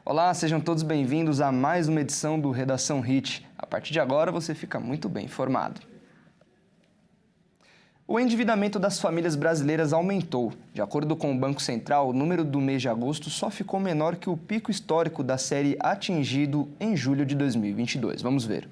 Olá, sejam todos bem-vindos a mais uma edição do Redação Hit. A partir de agora você fica muito bem informado. O endividamento das famílias brasileiras aumentou. De acordo com o Banco Central, o número do mês de agosto só ficou menor que o pico histórico da série atingido em julho de 2022. Vamos ver.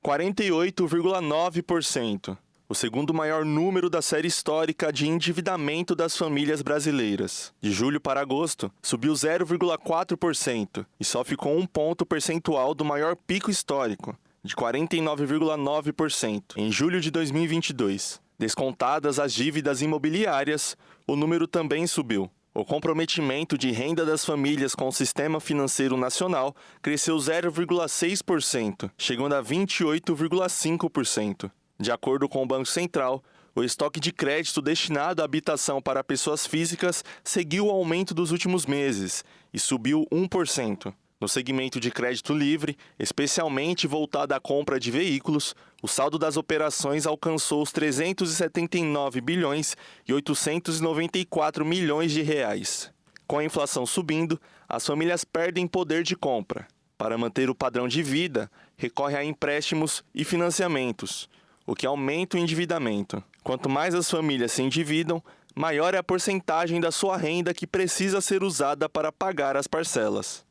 48,9%. O segundo maior número da série histórica de endividamento das famílias brasileiras. De julho para agosto, subiu 0,4% e só ficou um ponto percentual do maior pico histórico, de 49,9%, em julho de 2022. Descontadas as dívidas imobiliárias, o número também subiu. O comprometimento de renda das famílias com o Sistema Financeiro Nacional cresceu 0,6%, chegando a 28,5%. De acordo com o Banco Central, o estoque de crédito destinado à habitação para pessoas físicas seguiu o aumento dos últimos meses e subiu 1%. No segmento de crédito livre, especialmente voltado à compra de veículos, o saldo das operações alcançou os 379 bilhões e 894 milhões de reais. Com a inflação subindo, as famílias perdem poder de compra. Para manter o padrão de vida, recorre a empréstimos e financiamentos, o que aumenta o endividamento. Quanto mais as famílias se endividam, maior é a porcentagem da sua renda que precisa ser usada para pagar as parcelas.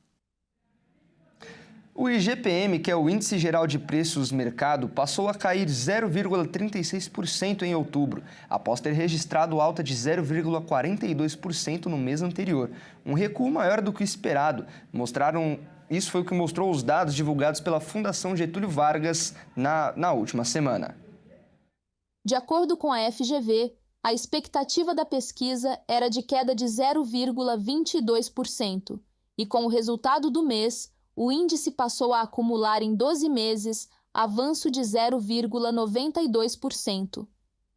O IGPM, que é o Índice Geral de Preços Mercado, passou a cair 0,36% em outubro, após ter registrado alta de 0,42% no mês anterior, um recuo maior do que o esperado. Isso foi o que mostrou os dados divulgados pela Fundação Getúlio Vargas na última semana. De acordo com a FGV, a expectativa da pesquisa era de queda de 0,22%, e com o resultado do mês, o índice passou a acumular em 12 meses avanço de 0,92%.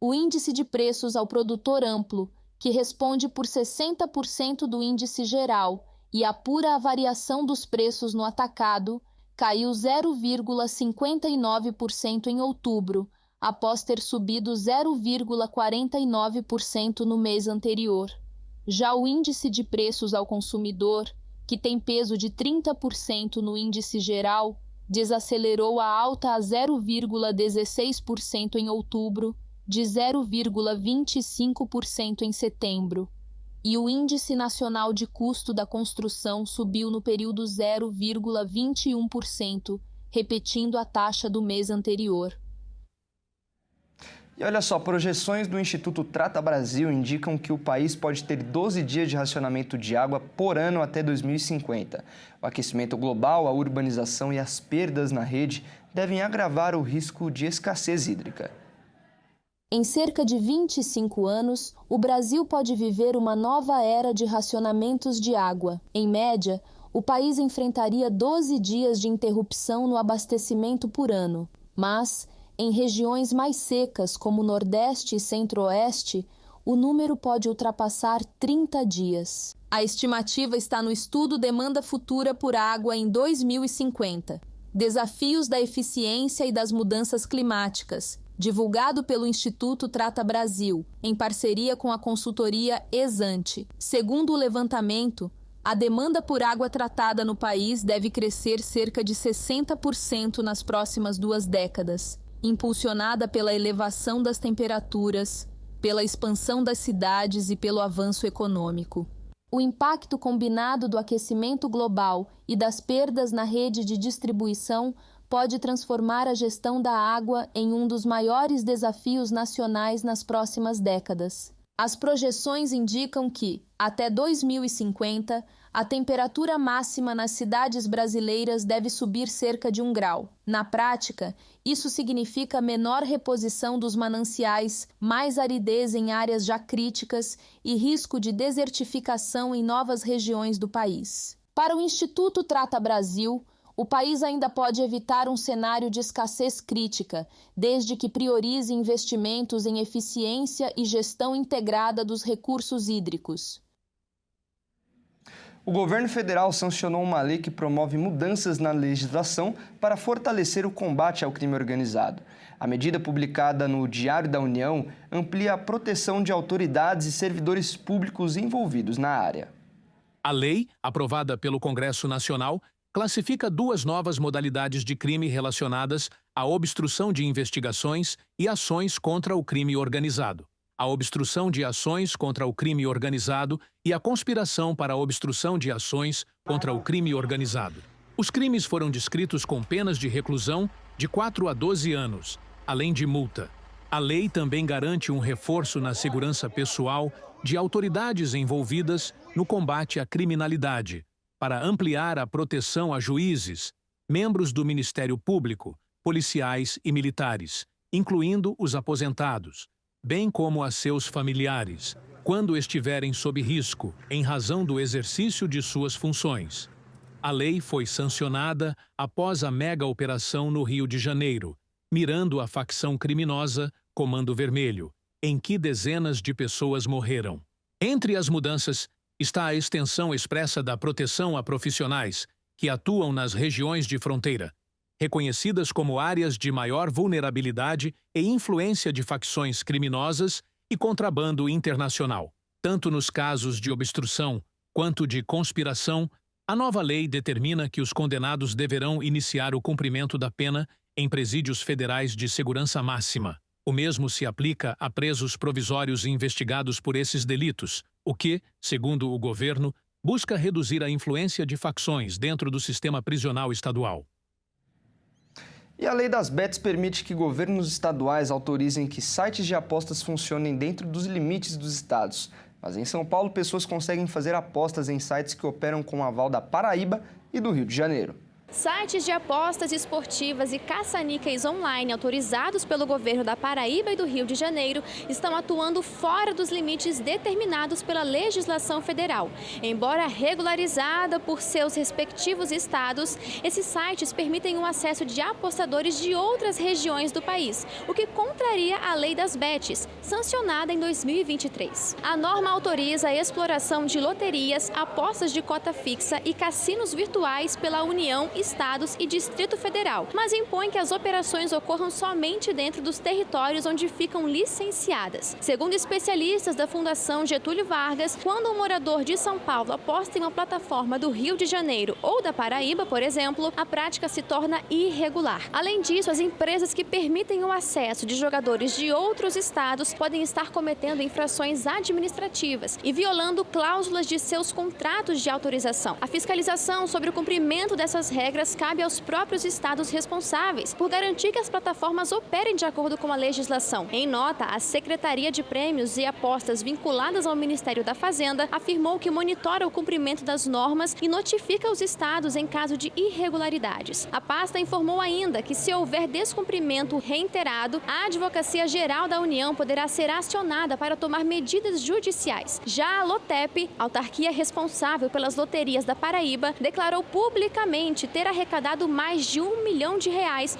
O índice de preços ao produtor amplo, que responde por 60% do índice geral e apura a variação dos preços no atacado, caiu 0,59% em outubro, após ter subido 0,49% no mês anterior. Já o índice de preços ao consumidor, que tem peso de 30% no índice geral, desacelerou a alta a 0,16% em outubro, de 0,25% em setembro. E o Índice Nacional de Custo da Construção subiu no período 0,21%, repetindo a taxa do mês anterior. E olha só, projeções do Instituto Trata Brasil indicam que o país pode ter 12 dias de racionamento de água por ano até 2050. O aquecimento global, a urbanização e as perdas na rede devem agravar o risco de escassez hídrica. Em cerca de 25 anos, o Brasil pode viver uma nova era de racionamentos de água. Em média, o país enfrentaria 12 dias de interrupção no abastecimento por ano. Mas, em regiões mais secas, como o Nordeste e Centro-Oeste, o número pode ultrapassar 30 dias. A estimativa está no estudo Demanda Futura por Água em 2050. Desafios da eficiência e das mudanças climáticas, divulgado pelo Instituto Trata Brasil, em parceria com a consultoria Exante. Segundo o levantamento, a demanda por água tratada no país deve crescer cerca de 60% nas próximas 2 décadas, impulsionada pela elevação das temperaturas, pela expansão das cidades e pelo avanço econômico. O impacto combinado do aquecimento global e das perdas na rede de distribuição pode transformar a gestão da água em um dos maiores desafios nacionais nas próximas décadas. As projeções indicam que, até 2050, a temperatura máxima nas cidades brasileiras deve subir cerca de 1 grau. Na prática, isso significa menor reposição dos mananciais, mais aridez em áreas já críticas e risco de desertificação em novas regiões do país. Para o Instituto Trata Brasil, o país ainda pode evitar um cenário de escassez crítica, desde que priorize investimentos em eficiência e gestão integrada dos recursos hídricos. O governo federal sancionou uma lei que promove mudanças na legislação para fortalecer o combate ao crime organizado. A medida, publicada no Diário da União, amplia a proteção de autoridades e servidores públicos envolvidos na área. A lei, aprovada pelo Congresso Nacional, classifica duas novas modalidades de crime relacionadas à obstrução de investigações e ações contra o crime organizado. A obstrução de ações contra o crime organizado e a conspiração para a obstrução de ações contra o crime organizado. Os crimes foram descritos com penas de reclusão de 4 a 12 anos, além de multa. A lei também garante um reforço na segurança pessoal de autoridades envolvidas no combate à criminalidade, para ampliar a proteção a juízes, membros do Ministério Público, policiais e militares, incluindo os aposentados, bem como a seus familiares, quando estiverem sob risco em razão do exercício de suas funções. A lei foi sancionada após a mega-operação no Rio de Janeiro, mirando a facção criminosa Comando Vermelho, em que dezenas de pessoas morreram. Entre as mudanças está a extensão expressa da proteção a profissionais que atuam nas regiões de fronteira, reconhecidas como áreas de maior vulnerabilidade e influência de facções criminosas e contrabando internacional. Tanto nos casos de obstrução quanto de conspiração, a nova lei determina que os condenados deverão iniciar o cumprimento da pena em presídios federais de segurança máxima. O mesmo se aplica a presos provisórios investigados por esses delitos, o que, segundo o governo, busca reduzir a influência de facções dentro do sistema prisional estadual. E a lei das bets permite que governos estaduais autorizem que sites de apostas funcionem dentro dos limites dos estados. Mas em São Paulo, pessoas conseguem fazer apostas em sites que operam com o aval da Paraíba e do Rio de Janeiro. Sites de apostas esportivas e caça-níqueis online autorizados pelo governo da Paraíba e do Rio de Janeiro estão atuando fora dos limites determinados pela legislação federal. Embora regularizada por seus respectivos estados, esses sites permitem o acesso de apostadores de outras regiões do país, o que contraria a lei das bets, sancionada em 2023. A norma autoriza a exploração de loterias, apostas de cota fixa e cassinos virtuais pela União, estados e Distrito Federal, mas impõe que as operações ocorram somente dentro dos territórios onde ficam licenciadas. Segundo especialistas da Fundação Getúlio Vargas, quando um morador de São Paulo aposta em uma plataforma do Rio de Janeiro ou da Paraíba, por exemplo, a prática se torna irregular. Além disso, as empresas que permitem o acesso de jogadores de outros estados podem estar cometendo infrações administrativas e violando cláusulas de seus contratos de autorização. A fiscalização sobre o cumprimento dessas regras cabe aos próprios estados responsáveis por garantir que as plataformas operem de acordo com a legislação. Em nota, a Secretaria de Prêmios e Apostas vinculadas ao Ministério da Fazenda afirmou que monitora o cumprimento das normas e notifica os estados em caso de irregularidades. A pasta informou ainda que, se houver descumprimento reiterado, a Advocacia Geral da União poderá ser acionada para tomar medidas judiciais. Já a Lotep, autarquia responsável pelas loterias da Paraíba, declarou publicamente ter arrecadado mais de R$1 milhão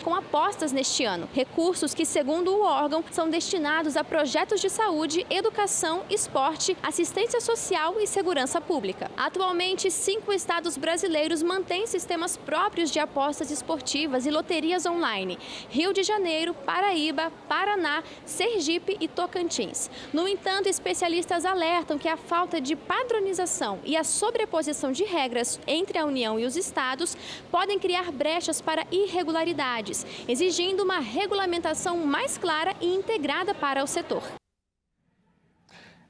com apostas neste ano. Recursos que, segundo o órgão, são destinados a projetos de saúde, educação, esporte, assistência social e segurança pública. Atualmente, 5 estados brasileiros mantêm sistemas próprios de apostas esportivas e loterias online: Rio de Janeiro, Paraíba, Paraná, Sergipe e Tocantins. No entanto, especialistas alertam que a falta de padronização e a sobreposição de regras entre a União e os estados podem criar brechas para irregularidades, exigindo uma regulamentação mais clara e integrada para o setor.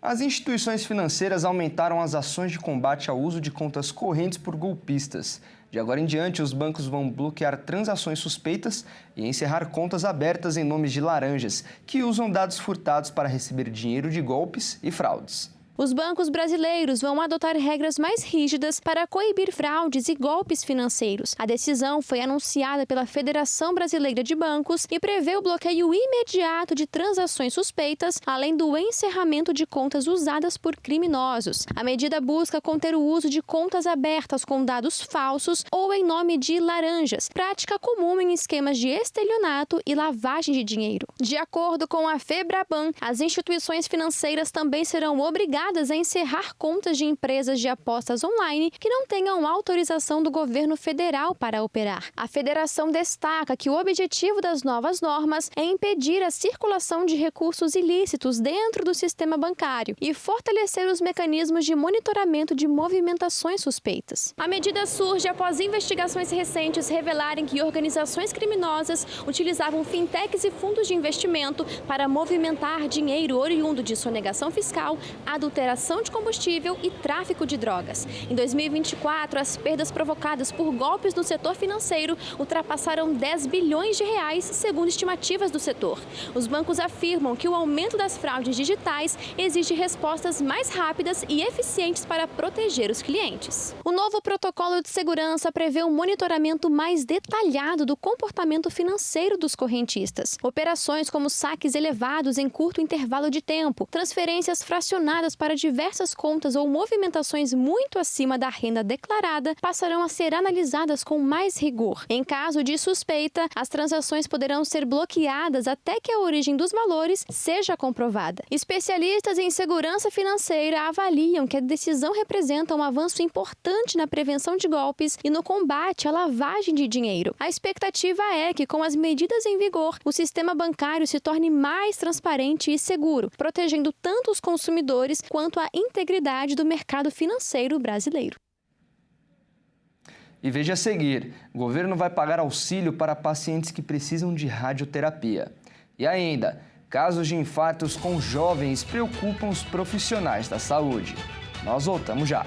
As instituições financeiras aumentaram as ações de combate ao uso de contas correntes por golpistas. De agora em diante, os bancos vão bloquear transações suspeitas e encerrar contas abertas em nomes de laranjas, que usam dados furtados para receber dinheiro de golpes e fraudes. Os bancos brasileiros vão adotar regras mais rígidas para coibir fraudes e golpes financeiros. A decisão foi anunciada pela Federação Brasileira de Bancos e prevê o bloqueio imediato de transações suspeitas, além do encerramento de contas usadas por criminosos. A medida busca conter o uso de contas abertas com dados falsos ou em nome de laranjas, prática comum em esquemas de estelionato e lavagem de dinheiro. De acordo com a Febraban, as instituições financeiras também serão obrigadas obrigadas a encerrar contas de empresas de apostas online que não tenham autorização do governo federal para operar. A federação destaca que o objetivo das novas normas é impedir a circulação de recursos ilícitos dentro do sistema bancário e fortalecer os mecanismos de monitoramento de movimentações suspeitas. A medida surge após investigações recentes revelarem que organizações criminosas utilizavam fintechs e fundos de investimento para movimentar dinheiro oriundo de sonegação fiscal, adulteração de combustível e tráfico de drogas. Em 2024, as perdas provocadas por golpes no setor financeiro ultrapassaram 10 bilhões de reais, segundo estimativas do setor. Os bancos afirmam que o aumento das fraudes digitais exige respostas mais rápidas e eficientes para proteger os clientes. O novo protocolo de segurança prevê um monitoramento mais detalhado do comportamento financeiro dos correntistas. Operações como saques elevados em curto intervalo de tempo, transferências fracionadas para diversas contas ou movimentações muito acima da renda declarada passarão a ser analisadas com mais rigor. Em caso de suspeita, as transações poderão ser bloqueadas até que a origem dos valores seja comprovada. Especialistas em segurança financeira avaliam que a decisão representa um avanço importante na prevenção de golpes e no combate à lavagem de dinheiro. A expectativa é que, com as medidas em vigor, o sistema bancário se torne mais transparente e seguro, protegendo tanto os consumidores quanto a integridade do mercado financeiro brasileiro. E veja a seguir, o governo vai pagar auxílio para pacientes que precisam de radioterapia. E ainda, casos de infartos com jovens preocupam os profissionais da saúde. Nós voltamos já.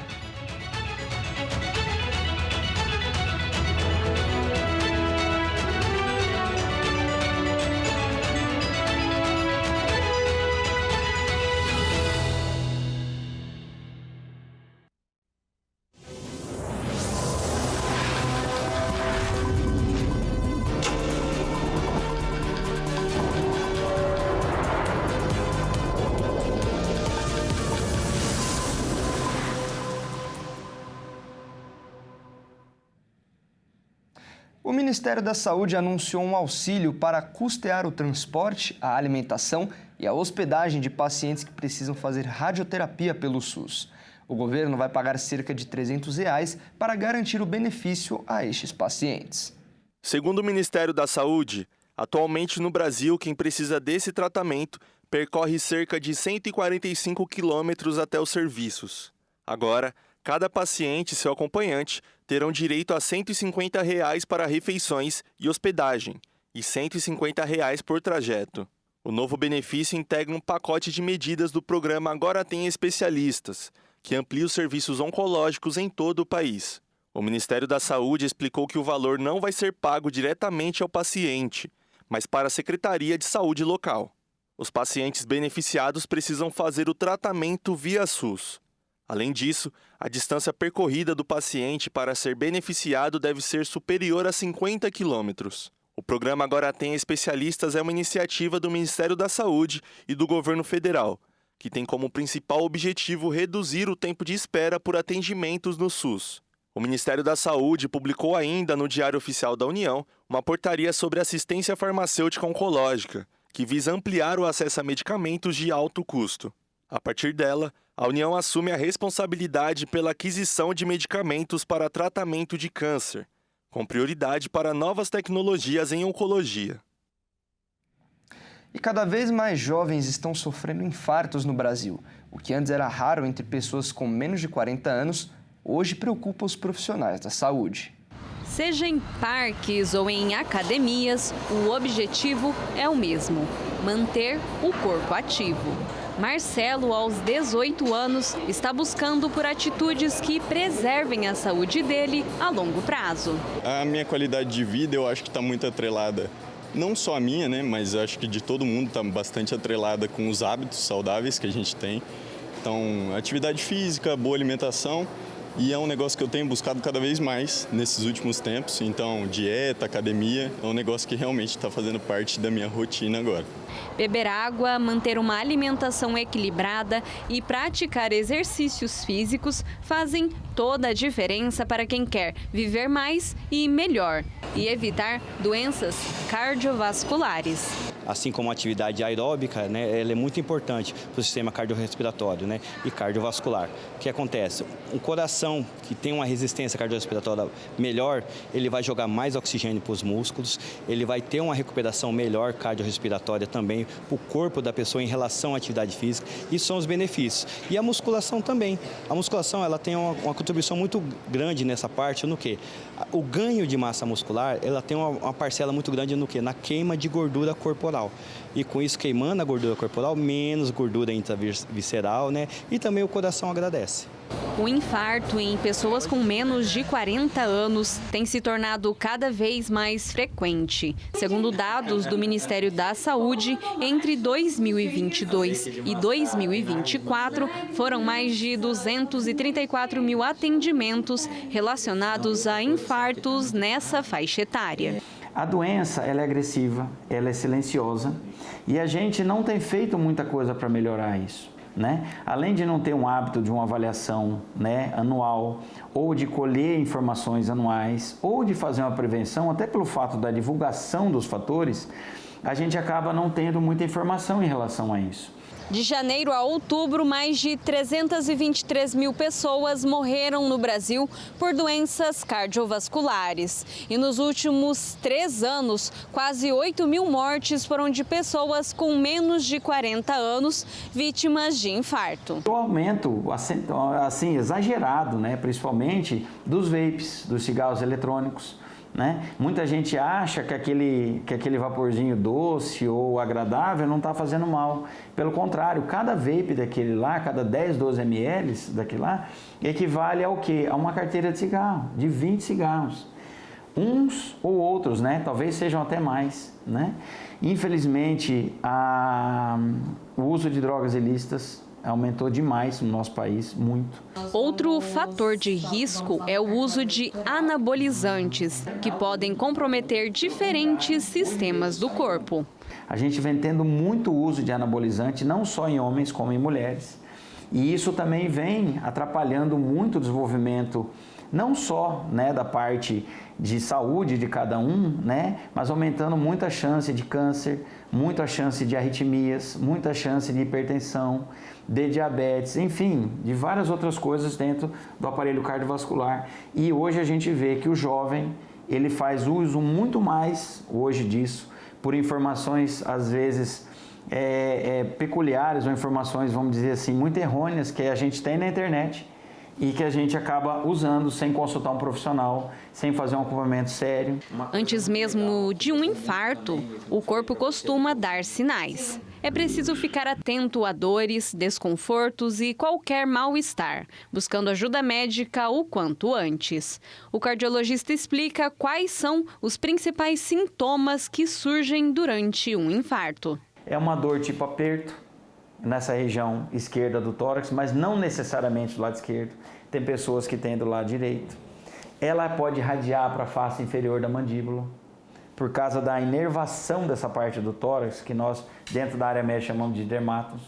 O Ministério da Saúde anunciou um auxílio para custear o transporte, a alimentação e a hospedagem de pacientes que precisam fazer radioterapia pelo SUS. O governo vai pagar cerca de R$ 300 para garantir o benefício a estes pacientes. Segundo o Ministério da Saúde, atualmente no Brasil, quem precisa desse tratamento percorre cerca de 145 quilômetros até os serviços. Agora, cada paciente e seu acompanhante terão direito a R$ 150 para refeições e hospedagem e R$ 150 por trajeto. O novo benefício integra um pacote de medidas do programa Agora Tem Especialistas, que amplia os serviços oncológicos em todo o país. O Ministério da Saúde explicou que o valor não vai ser pago diretamente ao paciente, mas para a Secretaria de Saúde local. Os pacientes beneficiados precisam fazer o tratamento via SUS. Além disso, a distância percorrida do paciente para ser beneficiado deve ser superior a 50 quilômetros. O programa Agora Tem Especialistas é uma iniciativa do Ministério da Saúde e do Governo Federal, que tem como principal objetivo reduzir o tempo de espera por atendimentos no SUS. O Ministério da Saúde publicou ainda no Diário Oficial da União uma portaria sobre assistência farmacêutica oncológica, que visa ampliar o acesso a medicamentos de alto custo. A partir dela, a União assume a responsabilidade pela aquisição de medicamentos para tratamento de câncer, com prioridade para novas tecnologias em oncologia. E cada vez mais jovens estão sofrendo infartos no Brasil. O que antes era raro entre pessoas com menos de 40 anos, hoje preocupa os profissionais da saúde. Seja em parques ou em academias, o objetivo é o mesmo: manter o corpo ativo. Marcelo, aos 18 anos, está buscando por atitudes que preservem a saúde dele a longo prazo. A minha qualidade de vida, eu acho que está muito atrelada, não só a minha, né, mas eu acho que de todo mundo está bastante atrelada com os hábitos saudáveis que a gente tem. Então, atividade física, boa alimentação, e é um negócio que eu tenho buscado cada vez mais nesses últimos tempos. Então, dieta, academia, é um negócio que realmente está fazendo parte da minha rotina agora. Beber água, manter uma alimentação equilibrada e praticar exercícios físicos fazem toda a diferença para quem quer viver mais e melhor e evitar doenças cardiovasculares. assim como a atividade aeróbica, né, ela é muito importante para o sistema cardiorrespiratório, né, e cardiovascular. O que acontece? Um coração que tem uma resistência cardiorrespiratória melhor, ele vai jogar mais oxigênio para os músculos, ele vai ter uma recuperação melhor cardiorrespiratória também para o corpo da pessoa em relação à atividade física. Isso são os benefícios. E a musculação também. A musculação ela tem uma contribuição muito grande nessa parte, no quê? O ganho de massa muscular, ela tem uma parcela muito grande no quê? Na queima de gordura corporal. E com isso, queimando a gordura corporal, menos gordura intravisceral, né? E também o coração agradece. O infarto em pessoas com menos de 40 anos tem se tornado cada vez mais frequente. Segundo dados do Ministério da Saúde, entre 2022 e 2024, foram mais de 234 mil atendimentos relacionados a infartos nessa faixa etária. A doença ela é agressiva, ela é silenciosa e a gente não tem feito muita coisa para melhorar isso. Né? Além de não ter um hábito de uma avaliação, né, anual, ou de colher informações anuais, ou de fazer uma prevenção, até pelo fato da divulgação dos fatores, a gente acaba não tendo muita informação em relação a isso. De janeiro a outubro, mais de 323 mil pessoas morreram no Brasil por doenças cardiovasculares. E nos últimos 3 anos, quase 8 mil mortes foram de pessoas com menos de 40 anos, vítimas de infarto. O aumento, assim, exagerado, né, principalmente dos vapes, dos cigarros eletrônicos. Né? Muita gente acha que aquele vaporzinho doce ou agradável não está fazendo mal. Pelo contrário, cada vape daquele lá, cada 10, 12 ml daquele lá, equivale ao quê? A uma carteira de cigarro, de 20 cigarros. Uns ou outros, né? Talvez sejam até mais. Né? Infelizmente, o uso de drogas ilícitas aumentou demais no nosso país, muito. Outro fator de risco é o uso de anabolizantes, que podem comprometer diferentes sistemas do corpo. A gente vem tendo muito uso de anabolizante, não só em homens como em mulheres. E isso também vem atrapalhando muito o desenvolvimento, não só, né, da parte de saúde de cada um, né, mas aumentando muito a chance de câncer, muita chance de arritmias, muita chance de hipertensão, de diabetes, enfim, de várias outras coisas dentro do aparelho cardiovascular. E hoje a gente vê que o jovem, ele faz uso muito mais hoje disso, por informações às vezes peculiares ou informações, vamos dizer assim, muito errôneas que a gente tem na internet e que a gente acaba usando sem consultar um profissional, sem fazer um acompanhamento sério. Antes mesmo de um infarto, o corpo costuma dar sinais. É preciso ficar atento a dores, desconfortos e qualquer mal-estar, buscando ajuda médica o quanto antes. O cardiologista explica quais são os principais sintomas que surgem durante um infarto. É uma dor tipo aperto nessa região esquerda do tórax, mas não necessariamente do lado esquerdo. Tem pessoas que têm do lado direito. Ela pode irradiar para a face inferior da mandíbula, por causa da inervação dessa parte do tórax, que nós, dentro da área médica, chamamos de dermatos.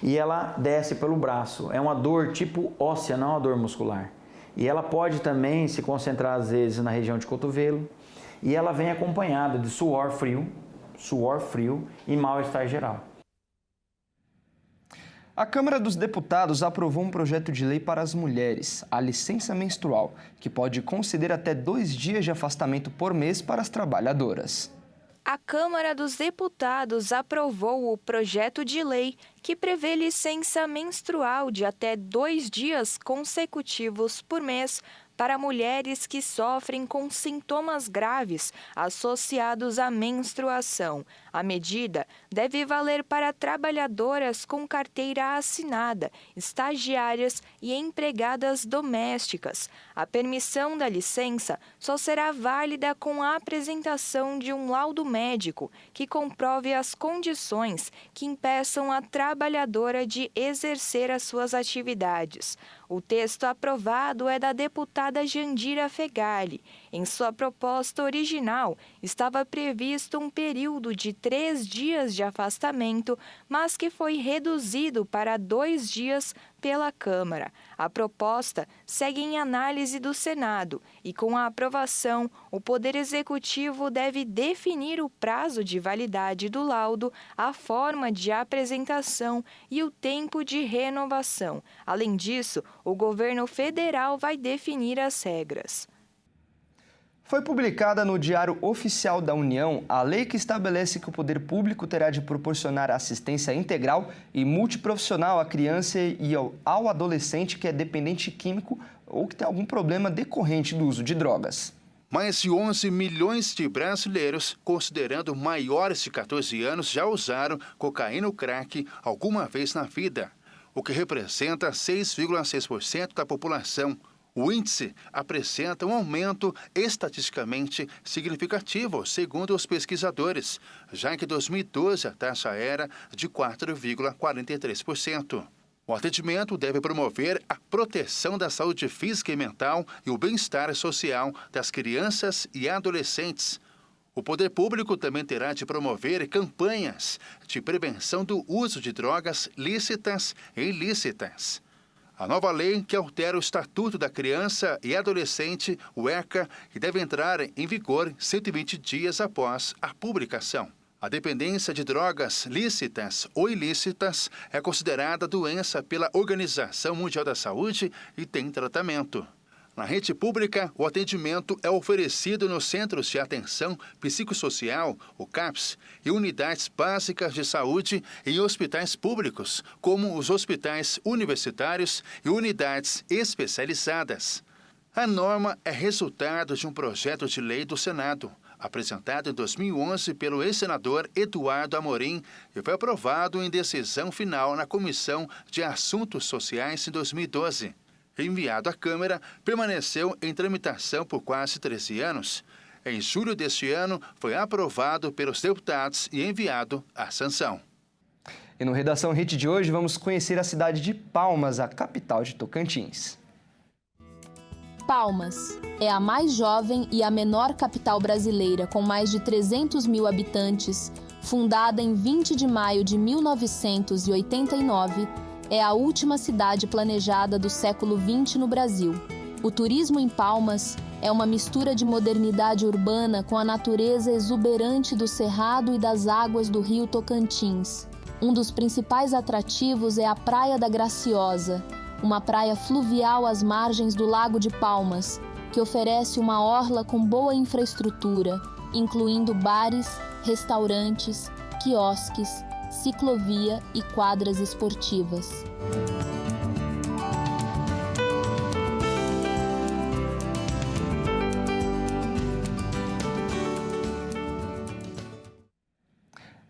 E ela desce pelo braço. É uma dor tipo óssea, não uma dor muscular. E ela pode também se concentrar, às vezes, na região de cotovelo. E ela vem acompanhada de suor frio e mal-estar geral. A Câmara dos Deputados aprovou um projeto de lei para as mulheres, a licença menstrual, que pode conceder até 2 dias de afastamento por mês para as trabalhadoras. A Câmara dos Deputados aprovou o projeto de lei que prevê licença menstrual de até 2 dias consecutivos por mês para mulheres que sofrem com sintomas graves associados à menstruação. A medida deve valer para trabalhadoras com carteira assinada, estagiárias e empregadas domésticas. A permissão da licença só será válida com a apresentação de um laudo médico que comprove as condições que impeçam a trabalhadora de exercer as suas atividades. O texto aprovado é da deputada Jandira Fegali. Em sua proposta original, estava previsto um período de 3 dias de afastamento, mas que foi reduzido para 2 dias pela Câmara. A proposta segue em análise do Senado e, com a aprovação, o Poder Executivo deve definir o prazo de validade do laudo, a forma de apresentação e o tempo de renovação. Além disso, o governo federal vai definir as regras. Foi publicada no Diário Oficial da União a lei que estabelece que o poder público terá de proporcionar assistência integral e multiprofissional à criança e ao adolescente que é dependente químico ou que tem algum problema decorrente do uso de drogas. Mais de 11 milhões de brasileiros, considerando maiores de 14 anos, já usaram cocaína ou crack alguma vez na vida, o que representa 6,6% da população. O índice apresenta um aumento estatisticamente significativo, segundo os pesquisadores, já que em 2012 a taxa era de 4,43%. O atendimento deve promover a proteção da saúde física e mental e o bem-estar social das crianças e adolescentes. O poder público também terá de promover campanhas de prevenção do uso de drogas lícitas e ilícitas. A nova lei, que altera o Estatuto da Criança e Adolescente, o ECA, que deve entrar em vigor 120 dias após a publicação. A dependência de drogas lícitas ou ilícitas é considerada doença pela Organização Mundial da Saúde e tem tratamento. Na rede pública, o atendimento é oferecido nos Centros de Atenção Psicossocial, o CAPS, e unidades básicas de saúde em hospitais públicos, como os hospitais universitários e unidades especializadas. A norma é resultado de um projeto de lei do Senado, apresentado em 2011 pelo ex-senador Eduardo Amorim e foi aprovado em decisão final na Comissão de Assuntos Sociais em 2012. Enviado à Câmara, permaneceu em tramitação por quase 13 anos. Em julho deste ano, foi aprovado pelos deputados e enviado à sanção. E no Redação Hit de hoje, vamos conhecer a cidade de Palmas, a capital de Tocantins. Palmas é a mais jovem e a menor capital brasileira, com mais de 300 mil habitantes. Fundada em 20 de maio de 1989, é a última cidade planejada do século XX no Brasil. O turismo em Palmas é uma mistura de modernidade urbana com a natureza exuberante do Cerrado e das águas do rio Tocantins. Um dos principais atrativos é a Praia da Graciosa, uma praia fluvial às margens do Lago de Palmas, que oferece uma orla com boa infraestrutura, incluindo bares, restaurantes, quiosques, ciclovia e quadras esportivas.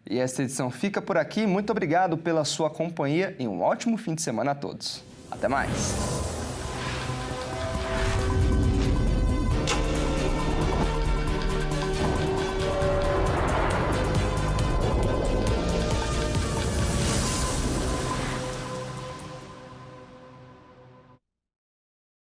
E esta edição fica por aqui. Muito obrigado pela sua companhia e um ótimo fim de semana a todos. Até mais!